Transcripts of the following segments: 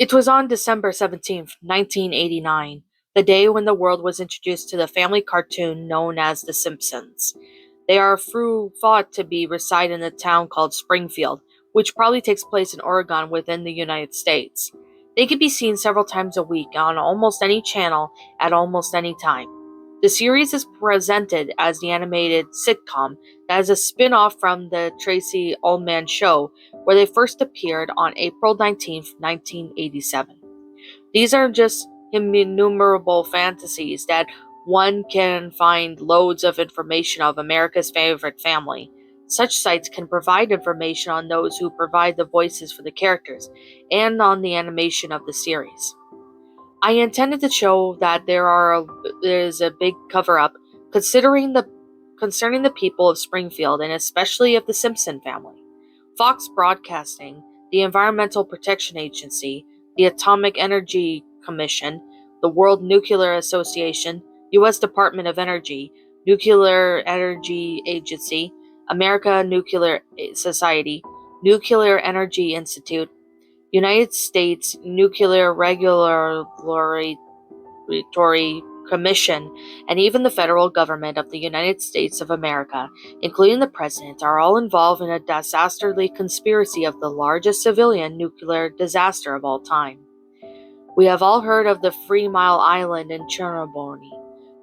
It was on December 17th, 1989, the day when the world was introduced to the family cartoon known as The Simpsons. They are thought to be reside in a town called Springfield, which probably takes place in Oregon within the United States. They can be seen several times a week on almost any channel at almost any time. The series is presented as the animated sitcom that is a spin-off from the Tracy Ullman Show, where they first appeared on April 19th, 1987. These are just innumerable fantasies that one can find loads of information of America's favorite family. Such sites can provide information on those who provide the voices for the characters and on the animation of the series. I intended to show that there is a big cover up concerning the people of Springfield and especially of the Simpson family. Fox Broadcasting, the Environmental Protection Agency, the Atomic Energy Commission, the World Nuclear Association, US Department of Energy, Nuclear Energy Agency, American Nuclear Society, Nuclear Energy Institute, United States Nuclear Regulatory Commission, and even the federal government of the United States of America, including the President, are all involved in a dastardly conspiracy of the largest civilian nuclear disaster of all time. We have all heard of the 3 Mile Island in Chernobyl,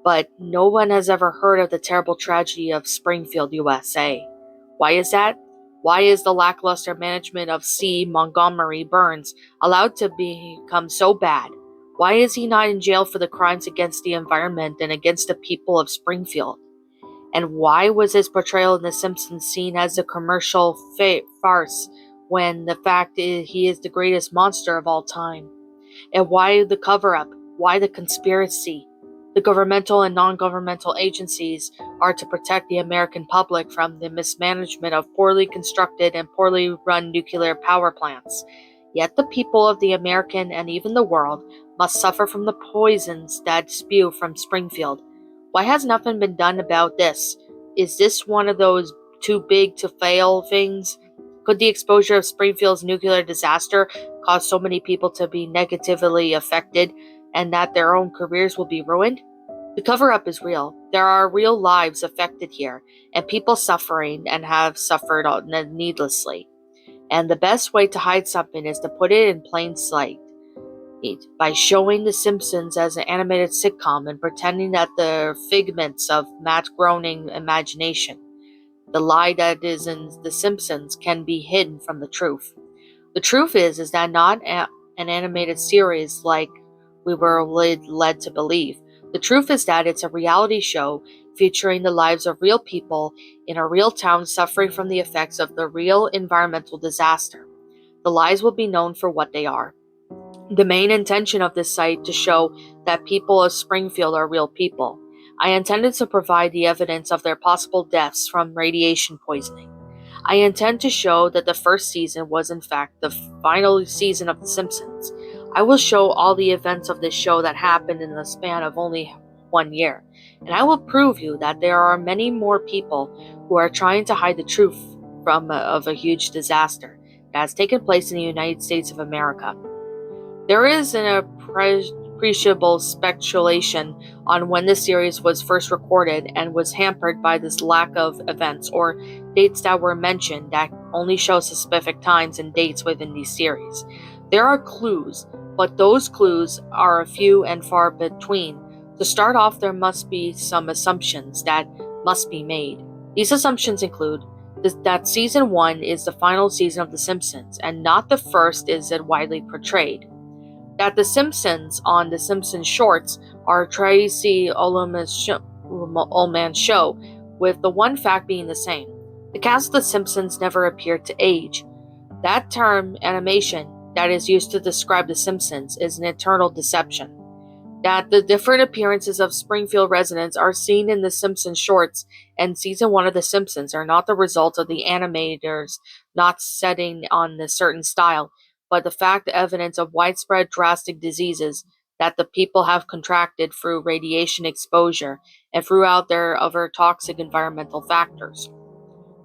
but no one has ever heard of the terrible tragedy of Springfield, USA. Why is that? Why is the lackluster management of C. Montgomery Burns allowed to become so bad? Why is he not in jail for the crimes against the environment and against the people of Springfield? And why was his portrayal in The Simpsons seen as a commercial farce when the fact is he is the greatest monster of all time? And why the cover up? Why the conspiracy? The governmental and non-governmental agencies are to protect the American public from the mismanagement of poorly constructed and poorly run nuclear power plants. Yet the people of the American and even the world must suffer from the poisons that spew from Springfield. Why has nothing been done about this? Is this one of those too big to fail things? Could the exposure of Springfield's nuclear disaster cause so many people to be negatively affected and that their own careers will be ruined? The cover up is real. There are real lives affected here, and people suffering and have suffered needlessly. And the best way to hide something is to put it in plain sight. By showing The Simpsons as an animated sitcom and pretending that they're figments of Matt Groening's imagination. The lie that is in The Simpsons can be hidden from the truth. The truth is that not an animated series like we were led to believe. The truth is that it's a reality show featuring the lives of real people in a real town suffering from the effects of the real environmental disaster. The lies will be known for what they are. The main intention of this site to show that people of Springfield are real people. I intended to provide the evidence of their possible deaths from radiation poisoning. I intend to show that the first season was in fact the final season of The Simpsons. I will show all the events of this show that happened in the span of only 1 year, and I will prove you that there are many more people who are trying to hide the truth of a huge disaster that has taken place in the United States of America. There is an appreciable speculation on when this series was first recorded and was hampered by this lack of events or dates that were mentioned that only show specific times and dates within these series. There are clues, but those clues are few and far between. To start off, there must be some assumptions that must be made. These assumptions include that season 1 is the final season of The Simpsons and not the first as it widely portrayed. That The Simpsons on The Simpsons shorts are Tracy Ullman's show, with the one fact being the same. The cast of The Simpsons never appeared to age. That term, animation, that is used to describe The Simpsons is an eternal deception. That the different appearances of Springfield residents are seen in The Simpsons shorts and season 1 of The Simpsons are not the result of the animators not setting on a certain style, but the fact evidence of widespread drastic diseases that the people have contracted through radiation exposure and throughout their other toxic environmental factors.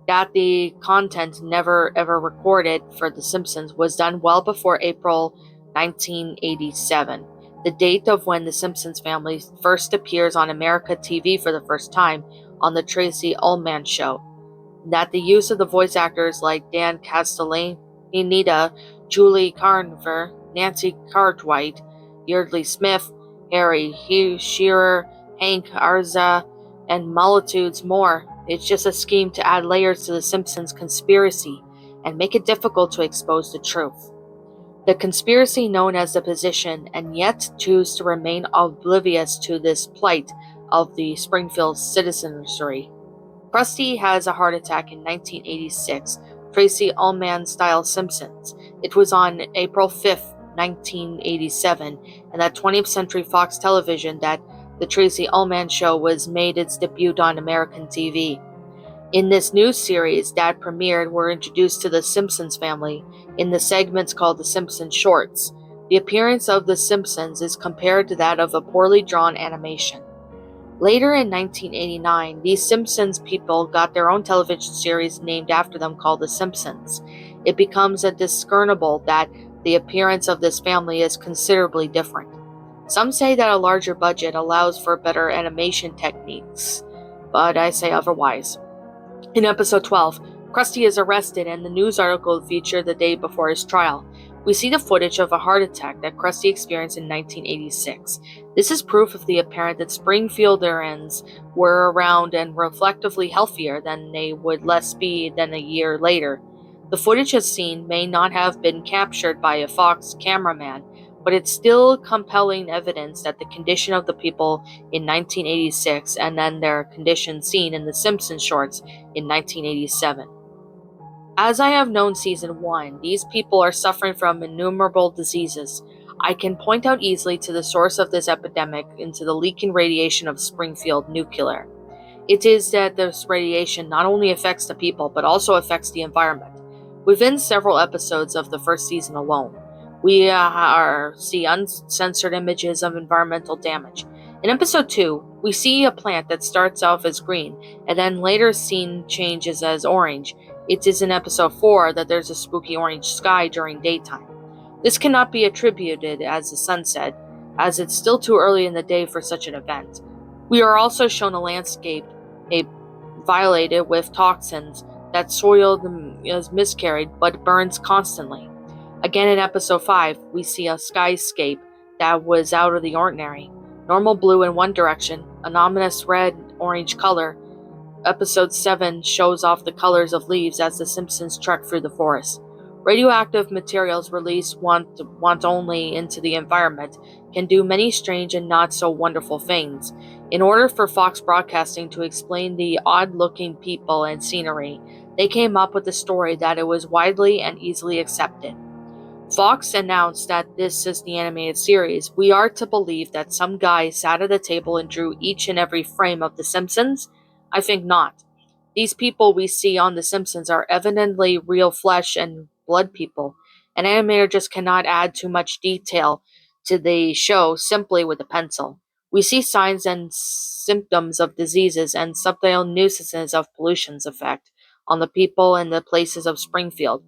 That the content never ever recorded for The Simpsons was done well before April 1987, the date of when the Simpsons family first appears on America TV for the first time on the Tracy Ullman Show. That the use of the voice actors like Dan Castellaneta, Julie Carver, Nancy Cartwright, Yeardley Smith, Harry Shearer, Hank Arza, and multitudes more. It's just a scheme to add layers to the Simpsons conspiracy and make it difficult to expose the truth. The conspiracy known as the position, and yet choose to remain oblivious to this plight of the Springfield citizenry. Krusty has a heart attack in 1986, Tracy Ullman-style Simpsons. It was on April 5th, 1987, and that 20th Century Fox Television that The Tracy Ullman Show was made its debut on American TV. In this new series that premiered, we're introduced to the Simpsons family in the segments called the Simpsons Shorts. The appearance of the Simpsons is compared to that of a poorly drawn animation. Later in 1989, these Simpsons people got their own television series named after them called The Simpsons. It becomes discernible that the appearance of this family is considerably different. Some say that a larger budget allows for better animation techniques, but I say otherwise. In episode 12, Krusty is arrested and the news article featured the day before his trial. We see the footage of a heart attack that Krusty experienced in 1986. This is proof of the apparent that Springfielders were around and reflectively healthier than they would less be than a year later. The footage as seen may not have been captured by a Fox cameraman, but it's still compelling evidence that the condition of the people in 1986 and then their condition seen in the Simpsons shorts in 1987. As I have known season 1, these people are suffering from innumerable diseases. I can point out easily to the source of this epidemic into the leaking radiation of Springfield nuclear. It is that this radiation not only affects the people, but also affects the environment. Within several episodes of the first season alone, we see uncensored images of environmental damage. In episode 2, we see a plant that starts off as green, and then later seen changes as orange. It is in episode 4 that there's a spooky orange sky during daytime. This cannot be attributed as the sunset, as it's still too early in the day for such an event. We are also shown a landscape violated with toxins that soil is miscarried but burns constantly. Again in episode 5, we see a skyscape that was out of the ordinary. Normal blue in one direction, an ominous red-orange color. Episode 7 shows off the colors of leaves as the Simpsons trek through the forest. Radioactive materials released once only into the environment can do many strange and not so wonderful things. In order for Fox Broadcasting to explain the odd-looking people and scenery, they came up with the story that it was widely and easily accepted. Fox announced that this is the animated series. We are to believe that some guy sat at a table and drew each and every frame of The Simpsons? I think not. These people we see on The Simpsons are evidently real flesh and blood people. An animator just cannot add too much detail to the show simply with a pencil. We see signs and symptoms of diseases and subtle nuisances of pollution's effect on the people and the places of Springfield.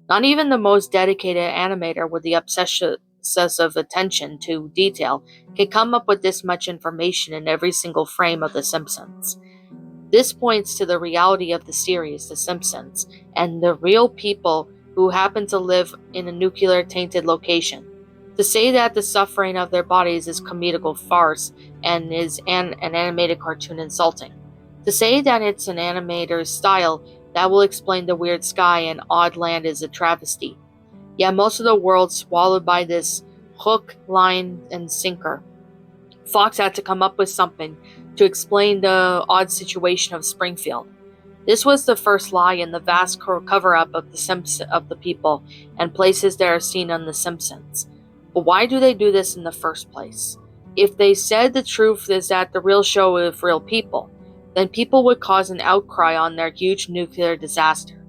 Not even the most dedicated animator with the obsessive attention to detail can come up with this much information in every single frame of The Simpsons. This points to the reality of the series, The Simpsons, and the real people who happen to live in a nuclear-tainted location. To say that the suffering of their bodies is comedical farce and is an animated cartoon insulting. To say that it's an animator's style that will explain the weird sky and odd land is a travesty. Yet most of the world swallowed by this hook, line, and sinker. Fox had to come up with something to explain the odd situation of Springfield. This was the first lie in the vast cover-up of the people and places that are seen on The Simpsons. But why do they do this in the first place? If they said the truth is that the real show is real people, then people would cause an outcry on their huge nuclear disaster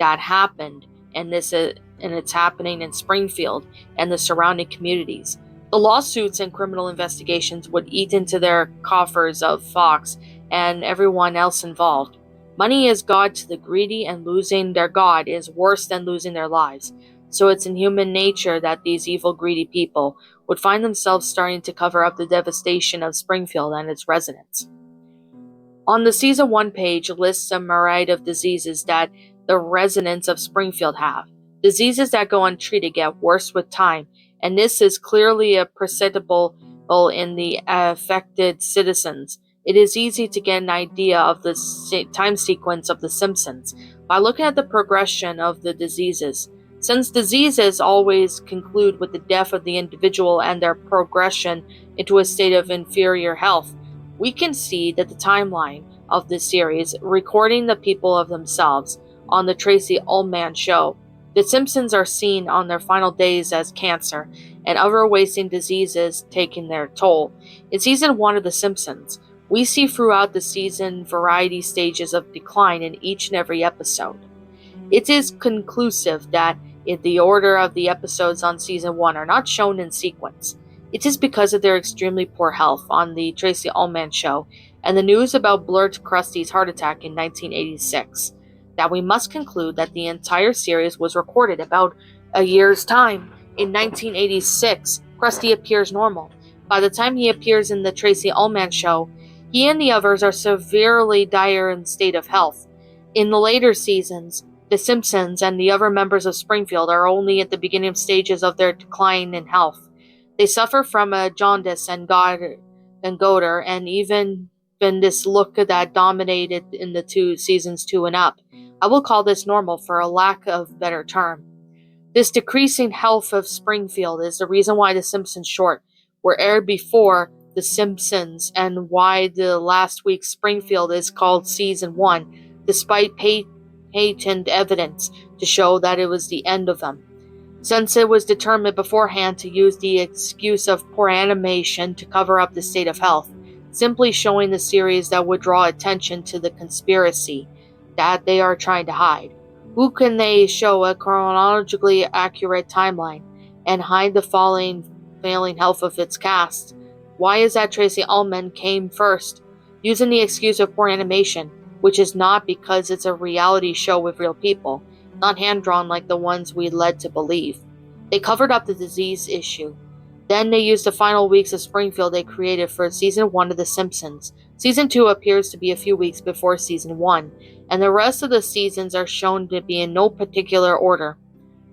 that happened, and it's happening in Springfield and the surrounding communities. The lawsuits and criminal investigations would eat into their coffers of Fox and everyone else involved. Money is God to the greedy, and losing their God is worse than losing their lives. So it's in human nature that these evil, greedy people would find themselves starting to cover up the devastation of Springfield and its residents. On the season 1 page lists a myriad of diseases that the residents of Springfield have. Diseases that go untreated get worse with time, and this is clearly perceptible in the affected citizens. It is easy to get an idea of the time sequence of The Simpsons by looking at the progression of the diseases. Since diseases always conclude with the death of the individual and their progression into a state of inferior health, we can see that the timeline of this series, recording the people of themselves on the Tracy Ullman show. The Simpsons are seen on their final days as cancer and other wasting diseases taking their toll. In season 1 of The Simpsons, we see throughout the season variety stages of decline in each and every episode. It is conclusive that the order of the episodes on season 1 are not shown in sequence. It is because of their extremely poor health on the Tracy Ullman show and the news about Blurt Krusty's heart attack in 1986 that we must conclude that the entire series was recorded about a year's time. In 1986, Krusty appears normal. By the time he appears in the Tracy Ullman show, he and the others are severely dire in state of health. In the later seasons, the Simpsons and the other members of Springfield are only at the beginning stages of their decline in health. They suffer from a jaundice and goiter, and even been this look that dominated in the seasons 2 and up. I will call this normal for a lack of better term. This decreasing health of Springfield is the reason why The Simpsons short were aired before The Simpsons and why the last week's Springfield is called Season 1, despite patent evidence to show that it was the end of them. Since it was determined beforehand to use the excuse of poor animation to cover up the state of health, simply showing the series that would draw attention to the conspiracy that they are trying to hide. Who can they show a chronologically accurate timeline and hide the failing health of its cast? Why is that Tracy Ullman came first, using the excuse of poor animation, which is not because it's a reality show with real people, not hand-drawn like the ones we led to believe. They covered up the disease issue. Then they used the final weeks of Springfield they created for season 1 of The Simpsons. Season 2 appears to be a few weeks before season 1, and the rest of the seasons are shown to be in no particular order.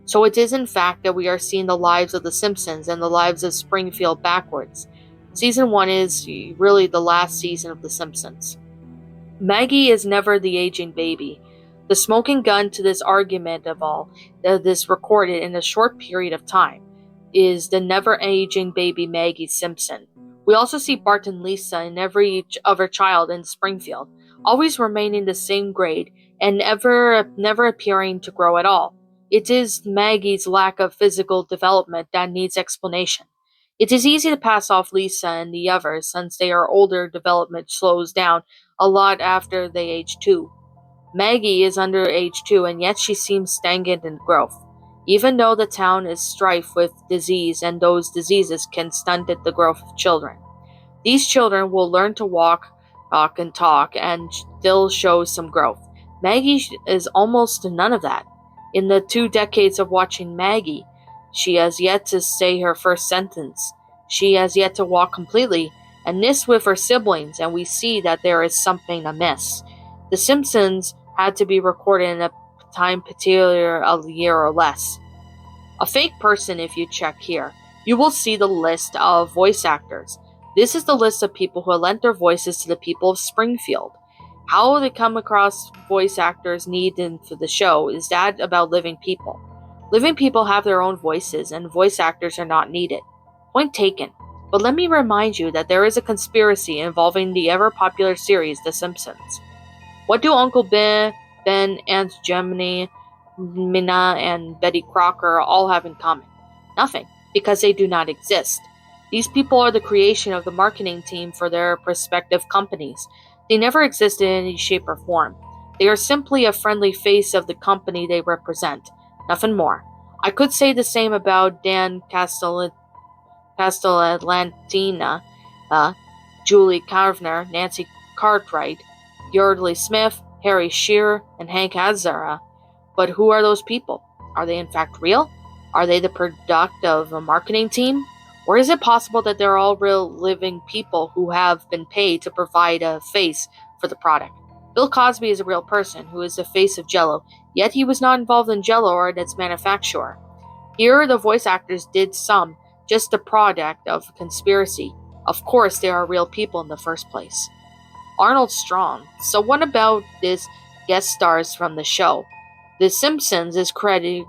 So it is in fact that we are seeing the lives of The Simpsons and the lives of Springfield backwards. Season 1 is really the last season of The Simpsons. Maggie is never the aging baby. The smoking gun to this argument of all this recorded in a short period of time is the never-aging baby Maggie Simpson. We also see Bart and Lisa and every other child in Springfield, always remaining the same grade and never appearing to grow at all. It is Maggie's lack of physical development that needs explanation. It is easy to pass off Lisa and the others since they are older. Development slows down a lot after they age too. Maggie is under age 2, and yet she seems stagnant in growth, even though the town is strife with disease and those diseases can stunt the growth of children. These children will learn to walk, talk, and still show some growth. Maggie is almost none of that. In the 2 decades of watching Maggie, she has yet to say her first sentence. She has yet to walk completely, and this with her siblings, and we see that there is something amiss. The Simpsons had to be recorded in a time peculiar a year or less. A fake person, if you check here, you will see the list of voice actors. This is the list of people who have lent their voices to the people of Springfield. How they come across voice actors needed for the show is that about living people. Living people have their own voices, and voice actors are not needed. Point taken. But let me remind you that there is a conspiracy involving the ever-popular series The Simpsons. What do Uncle Ben, Aunt Jeminy, Minna, and Betty Crocker all have in common? Nothing, because they do not exist. These people are the creation of the marketing team for their respective companies. They never existed in any shape or form. They are simply a friendly face of the company they represent. Nothing more. I could say the same about Dan Castellantina, Julie Carvener, Nancy Cartwright, Yardley Smith, Harry Shearer, and Hank Azaria. But who are those people? Are they in fact real? Are they the product of a marketing team? Or is it possible that they're all real living people who have been paid to provide a face for the product? Bill Cosby is a real person who is the face of Jello, yet he was not involved in Jello or in its manufacture. Here, the voice actors did some, just a product of conspiracy. Of course, they are real people in the first place. Arnold Strong. So, what about this guest stars from the show? The Simpsons is credited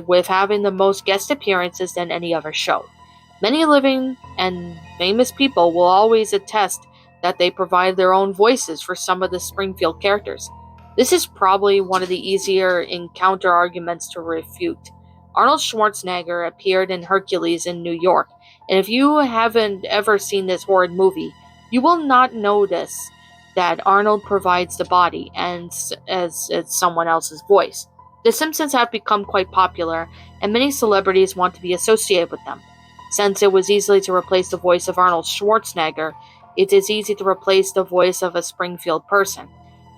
with having the most guest appearances than any other show. Many living and famous people will always attest that they provide their own voices for some of the Springfield characters. This is probably one of the easier encounter arguments to refute. Arnold Schwarzenegger appeared in Hercules in New York, and if you haven't ever seen this horrid movie, you will not notice that Arnold provides the body and as it's someone else's voice. The Simpsons have become quite popular, and many celebrities want to be associated with them. Since it was easy to replace the voice of Arnold Schwarzenegger, it is easy to replace the voice of a Springfield person.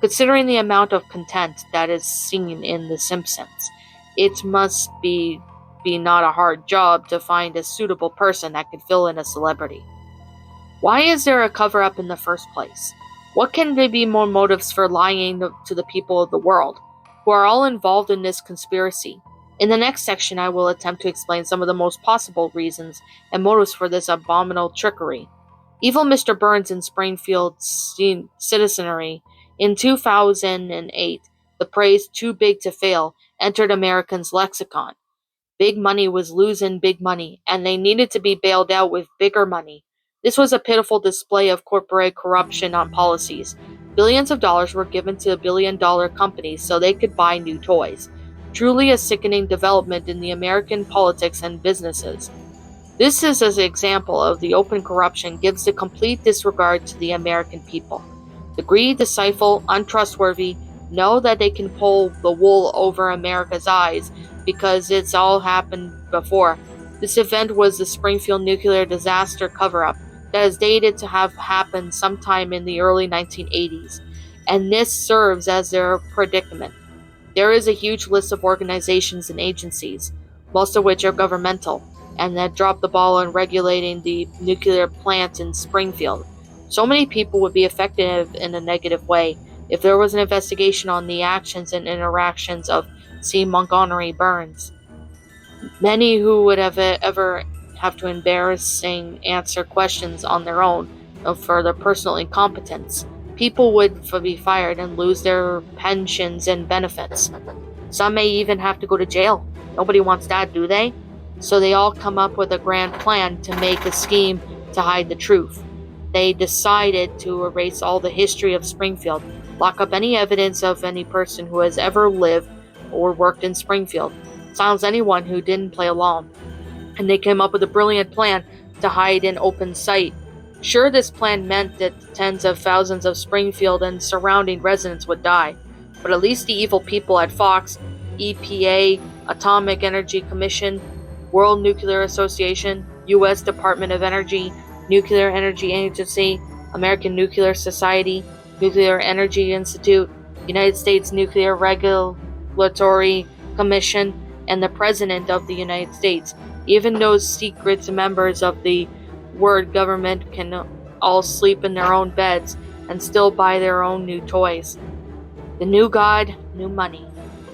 Considering the amount of content that is seen in The Simpsons, it must be not a hard job to find a suitable person that could fill in a celebrity. Why is there a cover up in the first place? What can there be more motives for lying to the people of the world, who are all involved in this conspiracy? In the next section, I will attempt to explain some of the most possible reasons and motives for this abominable trickery. Evil Mr. Burns in Springfield citizenry. In 2008, the phrase too big to fail entered Americans' lexicon. Big money was losing big money, and they needed to be bailed out with bigger money. This was a pitiful display of corporate corruption on policies. Billions of dollars were given to billion-dollar companies so they could buy new toys. Truly a sickening development in the American politics and businesses. This is an example of the open corruption gives the complete disregard to the American people. The greedy, deceitful, untrustworthy know that they can pull the wool over America's eyes because it's all happened before. This event was the Springfield nuclear disaster cover-up that is dated to have happened sometime in the early 1980s, and this serves as their predicament. There is a huge list of organizations and agencies, most of which are governmental, and that dropped the ball on regulating the nuclear plant in Springfield. So many people would be affected in a negative way if there was an investigation on the actions and interactions of C. Montgomery Burns. Many who would have ever have to embarrassing answer questions on their own for their personal incompetence. People would be fired and lose their pensions and benefits. Some may even have to go to jail. Nobody wants that, do they? So they all come up with a grand plan to make a scheme to hide the truth. They decided to erase all the history of Springfield, lock up any evidence of any person who has ever lived or worked in Springfield, silence anyone who didn't play along. And they came up with a brilliant plan to hide in open sight. Sure, this plan meant that tens of thousands of Springfield and surrounding residents would die, but at least the evil people at Fox, EPA, Atomic Energy Commission, World Nuclear Association, U.S. Department of Energy, Nuclear Energy Agency, American Nuclear Society, Nuclear Energy Institute, United States Nuclear Regulatory Commission, and the President of the United States. Even those secret members of the word government can all sleep in their own beds and still buy their own new toys. The new god, new money.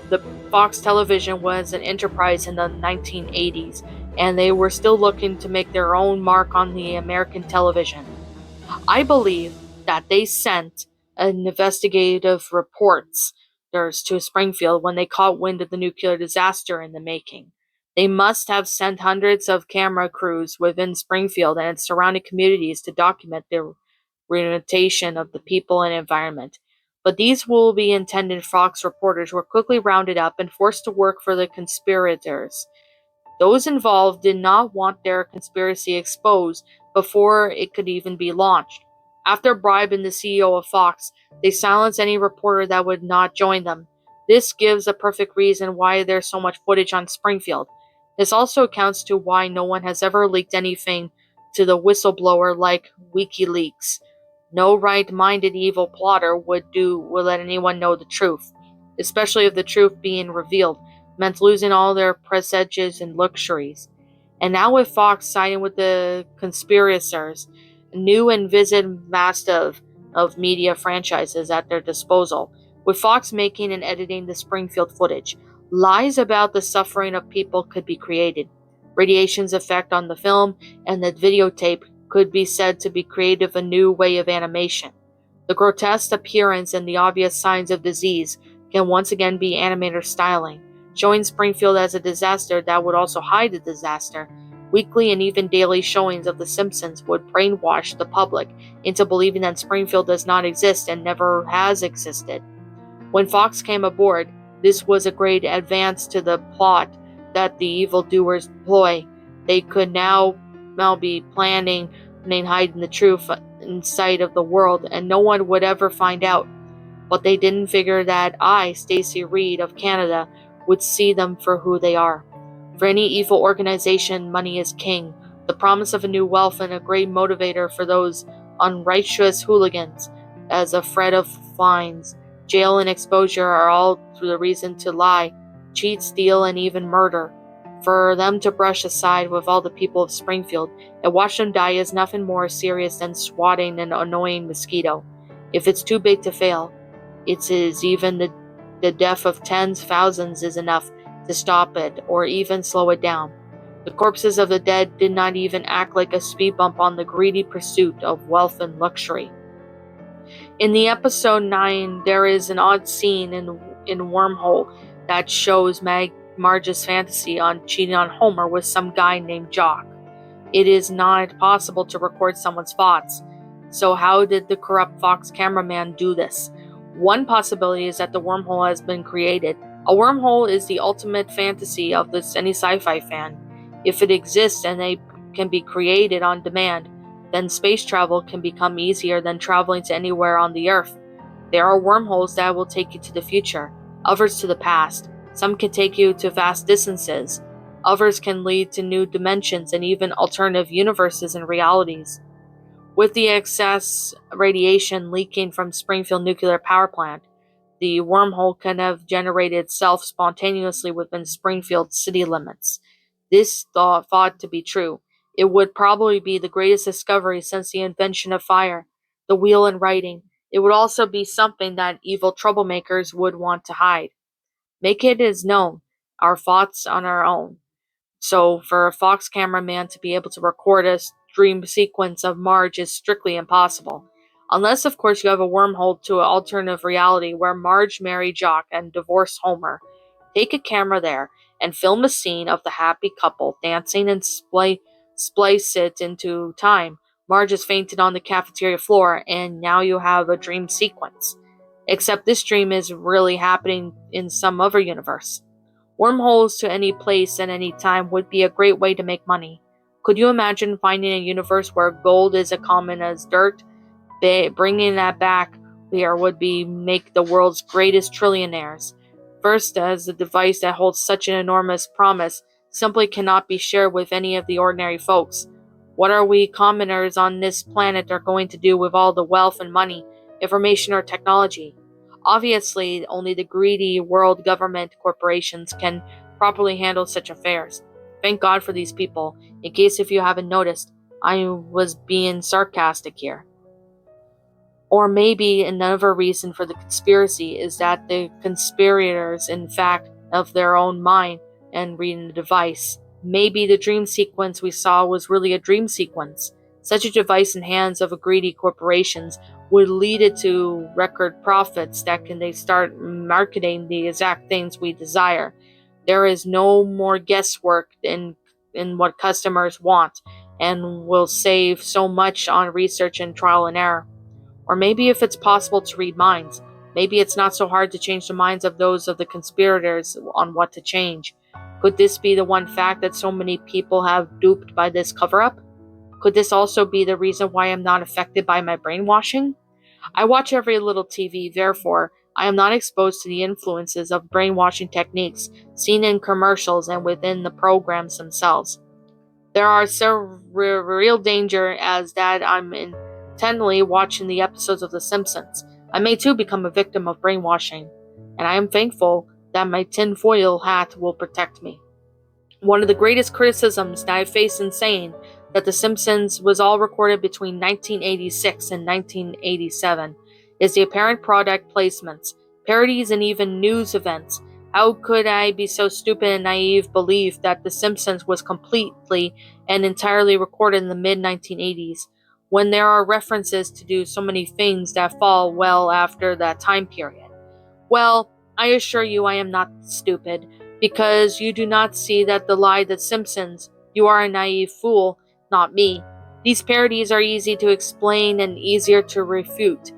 The Fox television was an enterprise in the 1980s, and they were still looking to make their own mark on the American television. I believe that they sent investigative reports to Springfield when they caught wind of the nuclear disaster in the making. They must have sent hundreds of camera crews within Springfield and its surrounding communities to document the renunciation of the people and environment. But these will be intended Fox reporters were quickly rounded up and forced to work for the conspirators. Those involved did not want their conspiracy exposed before it could even be launched. After bribing the CEO of Fox, they silenced any reporter that would not join them. This gives a perfect reason why there's so much footage on Springfield. This also accounts to why no one has ever leaked anything to the whistleblower like WikiLeaks. No right-minded evil plotter would let anyone know the truth, especially if the truth being revealed meant losing all their privileges and luxuries. And now with Fox siding with the conspirators, new and visited massive of media franchises at their disposal, with Fox making and editing the Springfield footage, lies about the suffering of people could be created. Radiation's effect on the film and the videotape could be said to be creative a new way of animation. The grotesque appearance and the obvious signs of disease can once again be animator styling, showing Springfield as a disaster that would also hide the disaster. Weekly and even daily showings of The Simpsons would brainwash the public into believing that Springfield does not exist and never has existed. When Fox came aboard, this was a great advance to the plot that the evildoers employ. They could now be planning and hiding the truth in sight of the world, and no one would ever find out. But they didn't figure that I, Stacey Reed of Canada, would see them for who they are. For any evil organization, money is king. The promise of a new wealth and a great motivator for those unrighteous hooligans, as a threat of fines, jail, and exposure are all the reason to lie, cheat, steal, and even murder. For them to brush aside with all the people of Springfield and watch them die is nothing more serious than swatting an annoying mosquito. If it's too big to fail, it is even the death of tens, thousands is enough to stop it or even slow it down. The corpses of the dead did not even act like a speed bump on the greedy pursuit of wealth and luxury. In the episode 9, there is an odd scene in Wormhole that shows Marge's fantasy on cheating on Homer with some guy named Jock. It is not possible to record someone's thoughts. So how did the corrupt Fox cameraman do this? One possibility is that the wormhole has been created. A wormhole is the ultimate fantasy of any sci-fi fan. If it exists and they can be created on demand, then space travel can become easier than traveling to anywhere on the Earth. There are wormholes that will take you to the future, others to the past. Some can take you to vast distances. Others can lead to new dimensions and even alternative universes and realities. With the excess radiation leaking from Springfield nuclear power plant, the wormhole can have generated itself spontaneously within Springfield city limits. This thought to be true. It would probably be the greatest discovery since the invention of fire, the wheel and writing. It would also be something that evil troublemakers would want to hide. Make it as known, our thoughts on our own. So for a Fox cameraman to be able to record a dream sequence of Marge is strictly impossible. Unless, of course, you have a wormhole to an alternative reality where Marge married Jock and divorced Homer. Take a camera there and film a scene of the happy couple dancing and splice it into time. Marge is fainted on the cafeteria floor, and now you have a dream sequence. Except this dream is really happening in some other universe. Wormholes to any place at any time would be a great way to make money. Could you imagine finding a universe where gold is as common as dirt? Bringing that back here would be make the world's greatest trillionaires. First, as a device that holds such an enormous promise simply cannot be shared with any of the ordinary folks. What are we commoners on this planet are going to do with all the wealth and money, information, or technology? Obviously, only the greedy world government corporations can properly handle such affairs. Thank God for these people. In case if you haven't noticed, I was being sarcastic here. Or maybe another reason for the conspiracy is that the conspirators, in fact, of their own mind and reading the device. Maybe the dream sequence we saw was really a dream sequence. Such a device in hands of greedy corporations would lead it to record profits that can they start marketing the exact things we desire. There is no more guesswork in what customers want, and will save so much on research and trial and error. Or maybe if it's possible to read minds, maybe it's not so hard to change the minds of those of the conspirators on what to change. Could this be the one fact that so many people have duped by this cover-up? Could this also be the reason why I'm not affected by my brainwashing? I watch every little TV, therefore, I am not exposed to the influences of brainwashing techniques seen in commercials and within the programs themselves. There are some real danger as that I'm intently watching the episodes of The Simpsons. I may too become a victim of brainwashing, and I am thankful that my tinfoil hat will protect me. One of the greatest criticisms that I face in saying that The Simpsons was all recorded between 1986 and 1987 is the apparent product placements, parodies, and even news events. How could I be so stupid and naive believe that The Simpsons was completely and entirely recorded in the mid 1980s, when there are references to do so many things that fall well after that time period? Well, I assure you I am not stupid, because you do not see that the lie that Simpsons, you are a naive fool, not me. These parodies are easy to explain and easier to refute.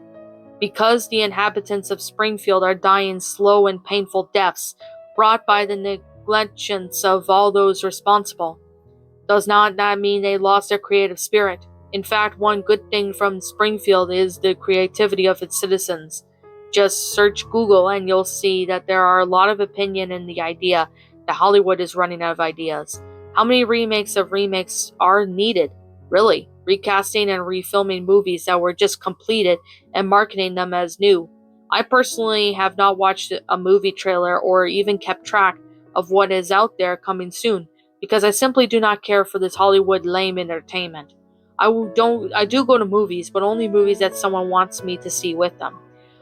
Because the inhabitants of Springfield are dying slow and painful deaths brought by the negligence of all those responsible, does not that mean they lost their creative spirit? In fact, one good thing from Springfield is the creativity of its citizens. Just search Google and you'll see that there are a lot of opinion in the idea that Hollywood is running out of ideas. How many remakes of remakes are needed? Really? Recasting and refilming movies that were just completed and marketing them as new. I personally have not watched a movie trailer or even kept track of what is out there coming soon, because I simply do not care for this Hollywood lame entertainment. I do go to movies, but only movies that someone wants me to see with them.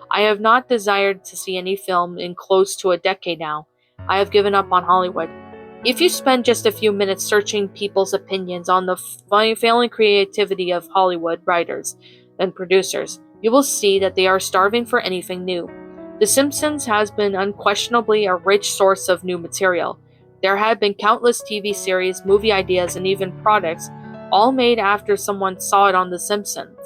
I have not desired to see any film in close to a decade now. I have given up on Hollywood. If you spend just a few minutes searching people's opinions on the failing creativity of Hollywood writers and producers, you will see that they are starving for anything new. The Simpsons has been unquestionably a rich source of new material. There have been countless TV series, movie ideas, and even products, all made after someone saw it on The Simpsons.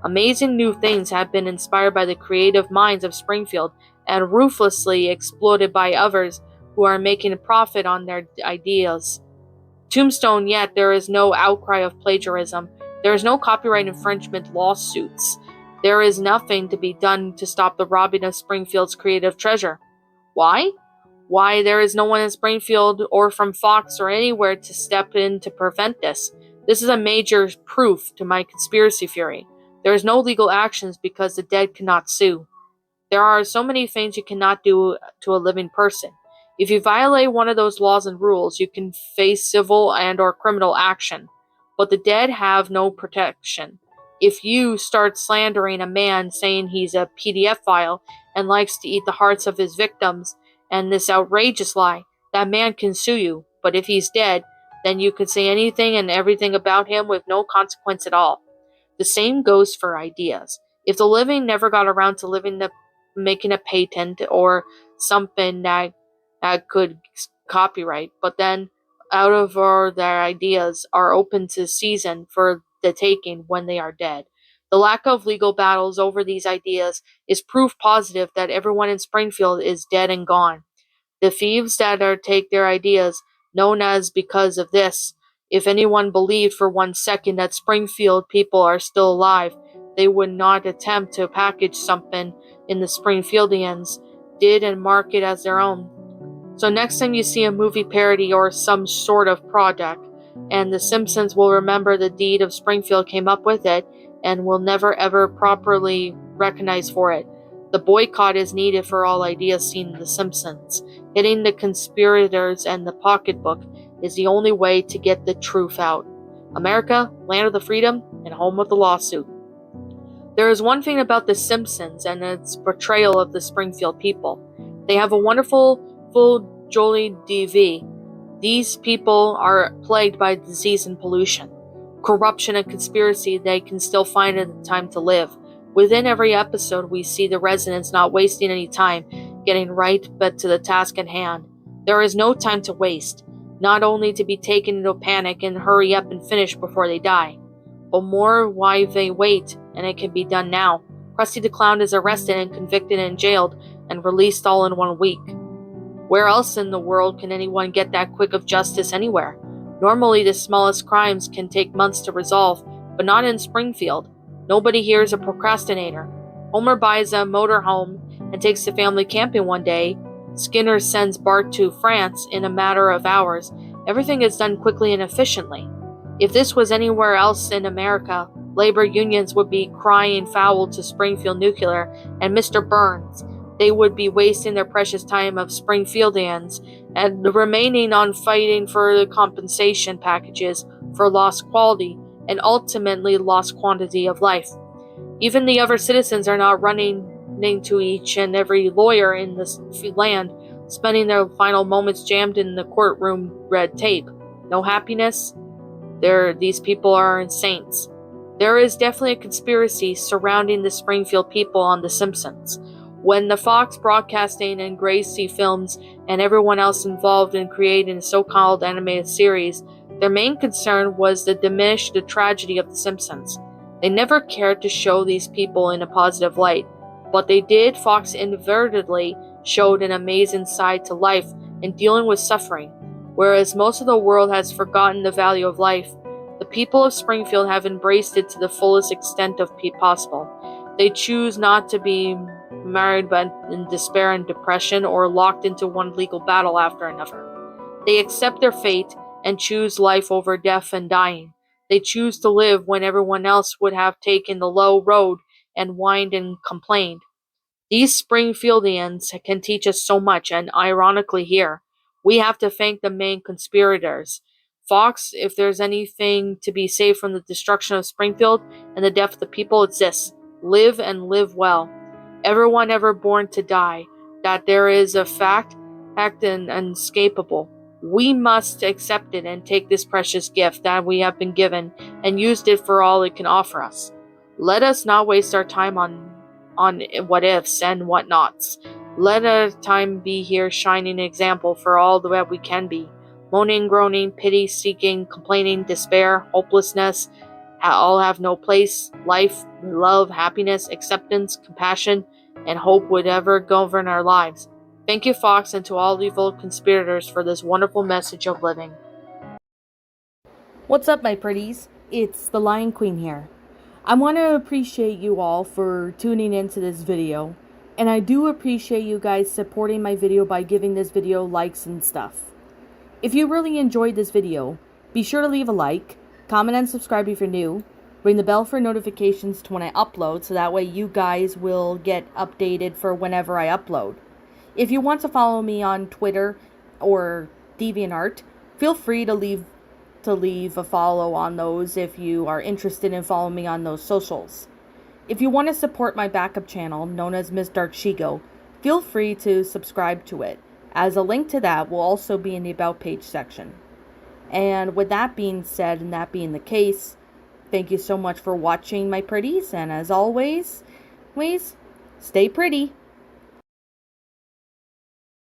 Amazing new things have been inspired by the creative minds of Springfield and ruthlessly exploited by others who are making a profit on their ideas. Tombstone, yet there is no outcry of plagiarism. There is no copyright infringement lawsuits. There is nothing to be done to stop the robbing of Springfield's creative treasure. Why? Why, there is no one in Springfield or from Fox or anywhere to step in to prevent this. This is a major proof to my conspiracy theory. There is no legal actions because the dead cannot sue. There are so many things you cannot do to a living person. If you violate one of those laws and rules, you can face civil and or criminal action. But the dead have no protection. If you start slandering a man saying he's a PDF file and likes to eat the hearts of his victims, and this outrageous lie, that man can sue you. But if he's dead, then you can say anything and everything about him with no consequence at all. The same goes for ideas. If the living never got around to making a patent or something that could copyright, but then out of our their ideas are open to season for the taking when they are dead. The lack of legal battles over these ideas is proof positive that everyone in Springfield is dead and gone. The thieves that are take their ideas, known as because of this. If anyone believed for 1 second that Springfield people are still alive, they would not attempt to package something in the Springfieldians did and mark it as their own. So next time you see a movie parody or some sort of product, and The Simpsons will remember the deed of Springfield came up with it, and will never ever properly recognize for it. The boycott is needed for all ideas seen in The Simpsons. Hitting the conspirators and the pocketbook is the only way to get the truth out. America, land of the freedom, and home of the lawsuit. There is one thing about The Simpsons and its portrayal of the Springfield people. They have a wonderful, full jolly DV. These people are plagued by disease and pollution, corruption and conspiracy they can still find in the time to live. Within every episode, we see the residents not wasting any time, getting right but to the task at hand. There is no time to waste, not only to be taken into a panic and hurry up and finish before they die, but more why they wait, and it can be done now. Krusty the Clown is arrested and convicted and jailed and released all in 1 week. Where else in the world can anyone get that quick of justice anywhere? Normally, the smallest crimes can take months to resolve, but not in Springfield. Nobody here is a procrastinator. Homer buys a motorhome and takes the family camping one day. Skinner sends Bart to France in a matter of hours. Everything is done quickly and efficiently. If this was anywhere else in America, labor unions would be crying foul to Springfield Nuclear and Mr. Burns. they would be wasting their precious time of Springfieldians and remaining on fighting for the compensation packages for lost quality and ultimately lost quantity of life. Even the other citizens are not running to each and every lawyer in this land, spending their final moments jammed in the courtroom red tape. No happiness? These people are saints. There is definitely a conspiracy surrounding the Springfield people on The Simpsons. When the Fox Broadcasting and Gracie Films and everyone else involved in creating a so-called animated series, their main concern was to diminish the tragedy of The Simpsons. They never cared to show these people in a positive light, but they did. Fox inadvertently showed an amazing side to life in dealing with suffering. Whereas most of the world has forgotten the value of life, the people of Springfield have embraced it to the fullest extent of possible. They choose not to be married in despair and depression or locked into one legal battle after another. They accept their fate and choose life over death and dying. They choose to live when everyone else would have taken the low road and whined and complained. These Springfieldians can teach us so much, and ironically here, we have to thank the main conspirators. Fox, if there's anything to be saved from the destruction of Springfield and the death of the people, it's this: live and live well. Everyone ever born to die, that there is a fact and unescapable. We must accept it and take this precious gift that we have been given and use it for all it can offer us. Let us not waste our time on what ifs and what nots. Let our time be here shining example for all that we can be. Moaning, groaning, pity seeking, complaining, despair, hopelessness, all have no place. Life, love, happiness, acceptance, compassion, and hope would ever govern our lives. Thank you, Fox, and to all evil conspirators for this wonderful message of living. What's up, my pretties? It's the Lion Queen here. I want to appreciate you all for tuning into this video, and I do appreciate you guys supporting my video by giving this video likes and stuff. If you really enjoyed this video, be sure to leave a like, comment and subscribe if you're new, ring the bell for notifications to when I upload so that way you guys will get updated for whenever I upload. If you want to follow me on Twitter or DeviantArt, feel free to leave a follow on those if you are interested in following me on those socials. If you want to support my backup channel, known as Miss Dark Shigo, feel free to subscribe to it, as a link to that will also be in the About page section. And with that being said, and that being the case, thank you so much for watching, my pretties, and as always, stay pretty.